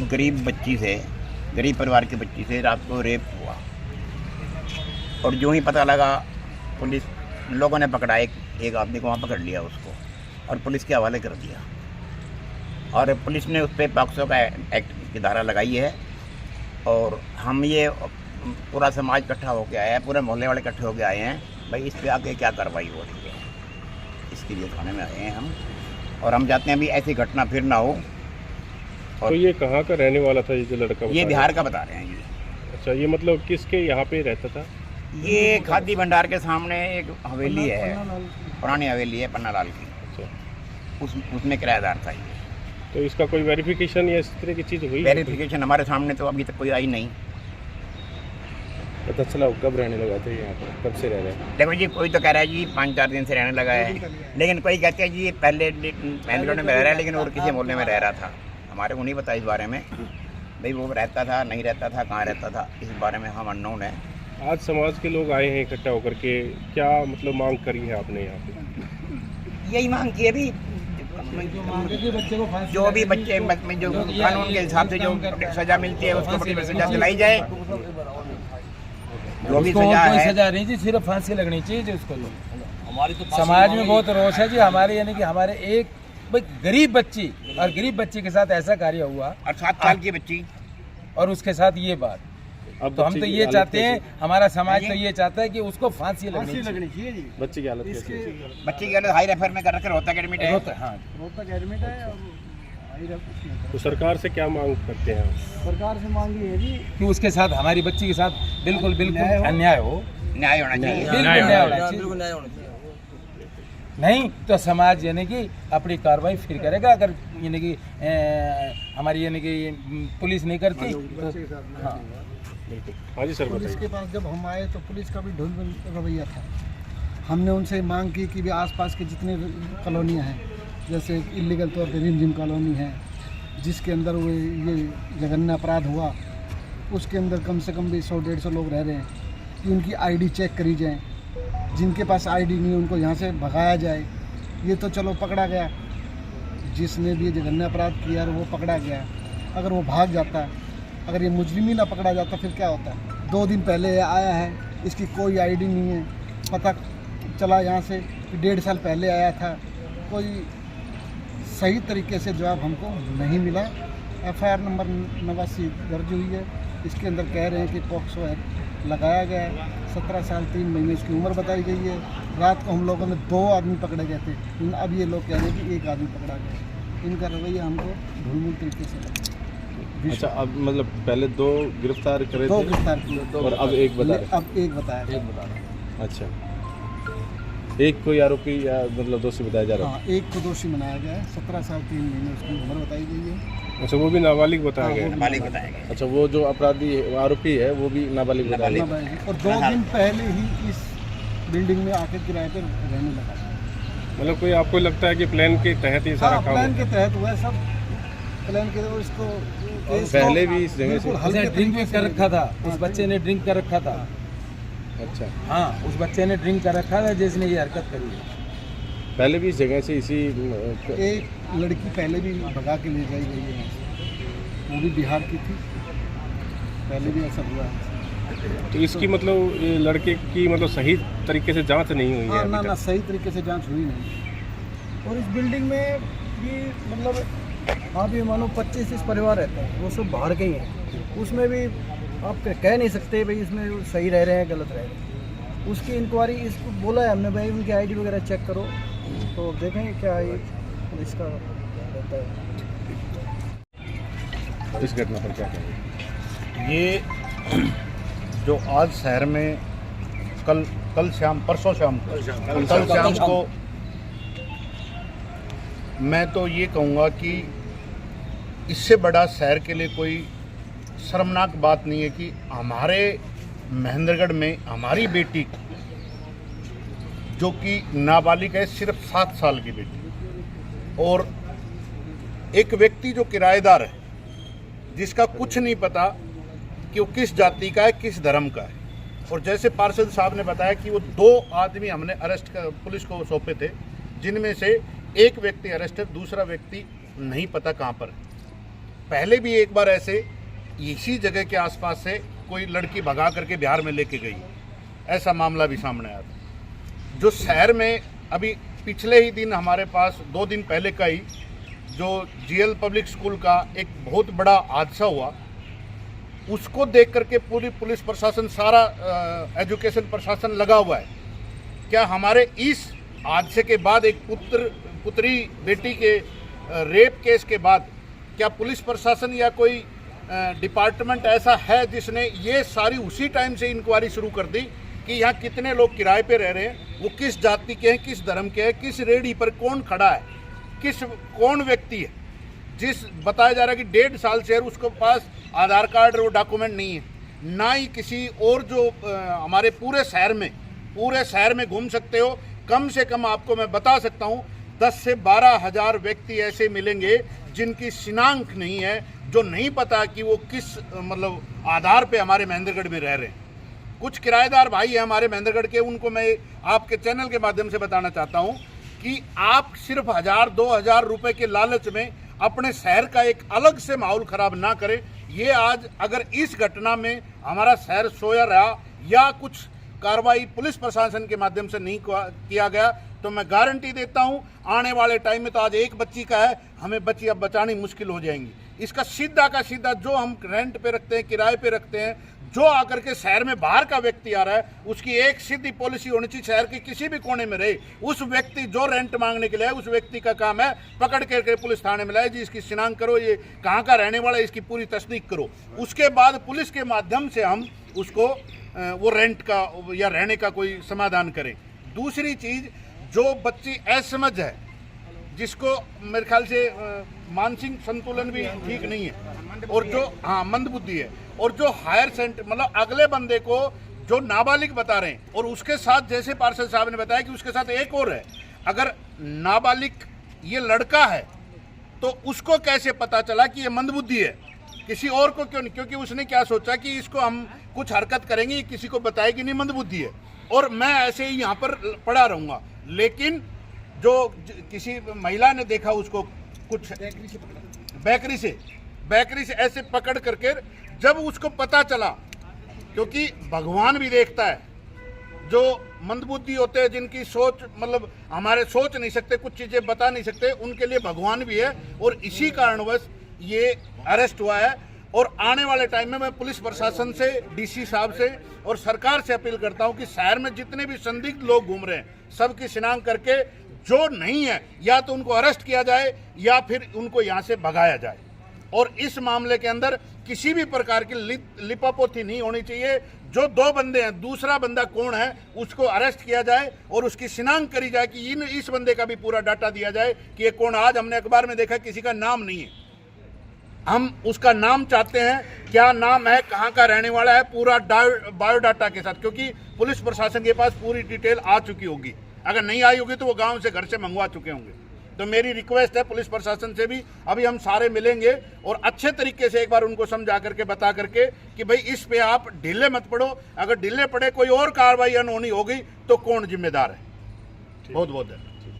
एक गरीब बच्ची से, गरीब परिवार की बच्ची से रात को रेप हुआ और जो ही पता लगा पुलिस लोगों ने पकड़ा, एक आदमी को वहाँ पकड़ लिया उसको और पुलिस के हवाले कर दिया और पुलिस ने उस पर पॉक्सो का एक्ट की धारा लगाई है। और हम ये पूरा समाज इकट्ठा होकर आया है, पूरे मोहल्ले वाले इकट्ठे होकर आए हैं भाई इस पे आगे क्या कार्रवाई हो रही है, इसके लिए थाने में आए हैं हम। और हम चाहते हैं भी ऐसी घटना फिर ना हो। और तो ये कहाँ का रहने वाला था ये जो लड़का? ये बिहार का बता रहे हैं ये। अच्छा, ये मतलब किसके यहाँ पे रहता था? ये खादी भंडार के सामने एक हवेली है, पुरानी हवेली है पन्ना लाल की। अच्छा, उसमें किराएदार था ये। तो इसका कोई वेरिफिकेशन या इस तरह की चीज़ हुई? वेरिफिकेशन हमारे सामने तो अभी तक कोई आई नहीं। पता चला कब रहने लगा था यहाँ पर, कब से रह रहे हैं? देखो जी, कोई तो कह रहा है जी 5-4 दिन से रहने लगा है, लेकिन कोई कहते हैं जी ये पहले बैंगलोर में रह रहा है लेकिन और किसी मोहल्ले में रह रहा था। हमारे को नहीं पता इस बारे में भाई वो रहता था नहीं रहता था, कहाँ रहता था, इस बारे में हम अननोन है। आज समाज के लोग आए हैं इकट्ठा होकर के, क्या मतलब मांग करी है आपने यहाँ पे? यही मांग की है भी जो भी बच्चे जो कानून के हिसाब से जो सजा मिलती है उसको बड़ी सजा दिलाई जाए। जो भी सजा है, सजा नहीं जी, सिर्फ फांसी लगनी चाहिए जी उसको। हमारी तो समाज में बहुत रोष है जी हमारे, यानी कि हमारे एक गरीब बच्ची और गरीब बच्ची के साथ ऐसा कार्य हुआ और 7 साल की बच्ची और उसके साथ ये बात। अब तो हम तो ये चाहते हैं, हमारा समाज तो ये चाहता है कि उसको फांसी लगनी चाहिए जी। बच्ची की हालत कैसी है? बच्ची की हालत हाई रेफर में कर रखे, रोहतक एडमिट है। रोहतक एडमिट है और तो सरकार से क्या मांग करते हैं? सरकार से मांगी है जी कि उसके साथ, हमारी बच्ची के साथ बिल्कुल अन्याय हो, न्याय होना चाहिए। बिल्कुल न्याय होना चाहिए। नहीं तो समाज यानी कि अपनी कार्रवाई फिर करेगा, अगर यानी कि हमारी यानी कि पुलिस नहीं करती तो। हाँ हाँ जी सर, पुलिस के पास जब हम आए तो पुलिस का भी ढुल रवैया था। हमने उनसे मांग की कि भी आसपास के जितने कॉलोनियाँ हैं, जैसे इलीगल तौर पे रिमझिम कॉलोनी है जिसके अंदर वो ये जघन्य अपराध हुआ, उसके अंदर कम से कम भी 100-150 लोग रह रहे हैं, कि उनकी आईडी चेक करी जाए। जिनके पास आईडी नहीं उनको यहाँ से भगाया जाए। ये तो चलो पकड़ा गया, जिसने भी ये जघन्य अपराध किया वो पकड़ा गया। अगर वो भाग जाता, अगर ये मुजरिम ही ना पकड़ा जाता फिर क्या होता? 2 दिन पहले आया है, इसकी कोई आईडी नहीं है, पता चला यहाँ से 1.5 साल पहले आया था। कोई सही तरीके से जवाब हमको नहीं मिला। FIR नंबर 89 दर्ज हुई है, इसके अंदर कह रहे हैं कि पॉक्सो एक्ट लगाया गया है। 17 साल 3 महीने इसकी उम्र बताई गई है। रात को हम लोगों ने 2 आदमी पकड़े गए थे, लेकिन अब ये लोग कह रहे हैं कि 1 आदमी पकड़ा गया। इनका रवैया हमको ढुलमुल तरीके से लगा। अच्छा, अब मतलब पहले 2 गिरफ्तार करे 2 थे गिरफ्तार किए और अब 1 बता रहे? अब 1 बताया। अच्छा, एक कोई आरोपी या मतलब दोषी बताया जा रहा है? हाँ, 1 को दोषी बनाया गया है। 17 साल 3 महीने उसकी उम्र बताई गई है। अच्छा, वो भी नाबालिग बताया गया? नाबालिग बताया गया। अच्छा, वो जो अपराधी आरोपी है वो भी नाबालिग बताया गया? और 2 दिन पहले ही इस बिल्डिंग में आके किराए पर रहने लगा। मतलब कोई आपको लगता है कि प्लान के तहत ही सारा काम? प्लान के तहत हुआ है, सब प्लान के। और इसको पहले भी इस जगह से ड्रिंक कर रखा था, उस बच्चे ने ड्रिंक कर रखा था। अच्छा, हाँ, उस बच्चे ने ड्रिंक कर रखा था जिसने ये हरकत करी है। पहले भी इस जगह से इसी एक लड़की पहले भी भगा के ले जाई गई है, वो भी बिहार की थी, पहले भी ऐसा हुआ है। तो इसकी मतलब ये लड़के की मतलब सही तरीके से जांच नहीं हुई है? ना सही तरीके से जांच हुई नहीं। और इस बिल्डिंग में भी मतलब अभी मानो 25-30 परिवार रहते हैं, वो सब बाहर के ही हैं। उसमें भी आप कह नहीं सकते भाई इसमें सही रह रहे हैं गलत रह रहे हैं। उसकी इंक्वायरी इसको बोला है हमने भाई उनकी आईडी वगैरह चेक करो, तो देखेंगे क्या ये इसका रहता है। इस घटना पर क्या कहेंगे? ये जो आज शहर में परसों शाम को मैं तो ये कहूँगा कि इससे बड़ा शहर के लिए कोई शर्मनाक बात नहीं है कि हमारे महेंद्रगढ़ में हमारी बेटी जो कि नाबालिग है, सिर्फ 7 साल की बेटी, और एक व्यक्ति जो किराएदार है जिसका कुछ नहीं पता कि वो किस जाति का है, किस धर्म का है। और जैसे पार्षद साहब ने बताया कि वो 2 आदमी हमने अरेस्ट कर पुलिस को सौंपे थे, जिनमें से एक व्यक्ति अरेस्ट है, दूसरा व्यक्ति नहीं पता कहाँ पर है। पहले भी एक बार ऐसे इसी जगह के आसपास से कोई लड़की भगा करके बिहार में लेके गई, ऐसा मामला भी सामने आया था। जो शहर में अभी पिछले ही दिन हमारे पास 2 दिन पहले का ही जो जीएल पब्लिक स्कूल का एक बहुत बड़ा हादसा हुआ, उसको देख करके पूरी पुलिस प्रशासन, सारा एजुकेशन प्रशासन लगा हुआ है। क्या हमारे इस हादसे के बाद एक पुत्री बेटी के रेप केस के बाद क्या पुलिस प्रशासन या कोई डिपार्टमेंट ऐसा है जिसने ये सारी उसी टाइम से इंक्वायरी शुरू कर दी कि यहाँ कितने लोग किराए पे रह रहे हैं, वो किस जाति के हैं, किस धर्म के हैं, किस रेडी पर कौन खड़ा है, कौन व्यक्ति है, जिस बताया जा रहा है कि 1.5 साल से उसके पास आधार कार्ड और डॉक्यूमेंट नहीं है, ना ही किसी और जो हमारे पूरे शहर में घूम सकते हो। कम से कम आपको मैं बता सकता हूँ 10 से 12 हज़ार व्यक्ति ऐसे मिलेंगे जिनकी शिनाख्त नहीं है, जो नहीं पता कि वो किस मतलब आधार पे हमारे महेंद्रगढ़ में रह रहे हैं। कुछ किराएदार भाई हैं हमारे महेंद्रगढ़ के, उनको मैं आपके चैनल के माध्यम से बताना चाहता हूँ कि आप सिर्फ 1000-2000 रुपए के लालच में अपने शहर का एक अलग से माहौल खराब ना करें। ये आज अगर इस घटना में हमारा शहर सोया रहा या कुछ कार्रवाई पुलिस प्रशासन के माध्यम से नहीं किया गया तो मैं गारंटी देता हूं आने वाले टाइम में, तो आज एक बच्ची का है, हमें बच्ची अब बचानी मुश्किल हो जाएंगी। इसका सीधा का सीधा जो हम रेंट पे रखते हैं, किराए पे रखते हैं, जो आकर के शहर में बाहर का व्यक्ति आ रहा है, उसकी एक सीधी पॉलिसी होनी चाहिए, शहर के किसी भी कोने में रहे उस व्यक्ति जो रेंट मांगने के लिए है, उस व्यक्ति का काम है पकड़ के पुलिस थाने में लाए जी, इसकी शिनाख्त करो, ये कहाँ का रहने वाला है, इसकी पूरी तस्दीक करो। उसके बाद पुलिस के माध्यम से हम उसको वो रेंट का या रहने का कोई समाधान करें। दूसरी चीज, जो बच्ची असमझ है, जिसको मेरे ख्याल से मानसिक संतुलन भी ठीक नहीं है, और जो मंदबुद्धि है, और जो हायर सेंटर मतलब अगले बंदे को जो नाबालिग बता रहे हैं, और उसके साथ जैसे पार्षद साहब ने बताया कि उसके साथ एक और है, अगर नाबालिग ये लड़का है तो उसको कैसे पता चला कि ये मंदबुद्धि है, किसी और को क्यों नहीं? क्योंकि उसने क्या सोचा कि इसको हम कुछ हरकत करेंगे, किसी को बताएगी नहीं, मंदबुद्धि है और मैं ऐसे ही यहाँ पर पड़ा रहूंगा। लेकिन जो किसी महिला ने देखा उसको कुछ बेकरी से ऐसे पकड़ करके, जब उसको पता चला, क्योंकि भगवान भी देखता है, जो मंदबुद्धि होते हैं, जिनकी सोच मतलब हमारे सोच नहीं सकते, कुछ चीजें बता नहीं सकते, उनके लिए भगवान भी है, और इसी कारणवश ये अरेस्ट हुआ है। और आने वाले टाइम में मैं पुलिस प्रशासन से, डीसी साहब से और सरकार से अपील करता हूं कि शहर में जितने भी संदिग्ध लोग घूम रहे हैं, सबकी शिनाख्त करके जो नहीं है या तो उनको अरेस्ट किया जाए या फिर उनको यहां से भगाया जाए। और इस मामले के अंदर किसी भी प्रकार की लिपापोती नहीं होनी चाहिए। जो 2 बंदे हैं, दूसरा बंदा कौन है उसको अरेस्ट किया जाए और उसकी शिनाख्त करी जाए कि इस बंदे का भी पूरा डाटा दिया जाए कि ये कौन। आज हमने अखबार में देखा किसी का नाम नहीं है, हम उसका नाम चाहते हैं, क्या नाम है, कहाँ का रहने वाला है, पूरा बायोडाटा के साथ, क्योंकि पुलिस प्रशासन के पास पूरी डिटेल आ चुकी होगी। अगर नहीं आई होगी तो वो गांव से, घर से मंगवा चुके होंगे। तो मेरी रिक्वेस्ट है पुलिस प्रशासन से भी, अभी हम सारे मिलेंगे और अच्छे तरीके से एक बार उनको समझा करके, बता करके कि भाई इस पे आप ढीले मत पड़ो, अगर ढीले पड़े कोई और कार्रवाई अनहोनी होगी तो कौन जिम्मेदार है। बहुत बहुत धन्यवाद।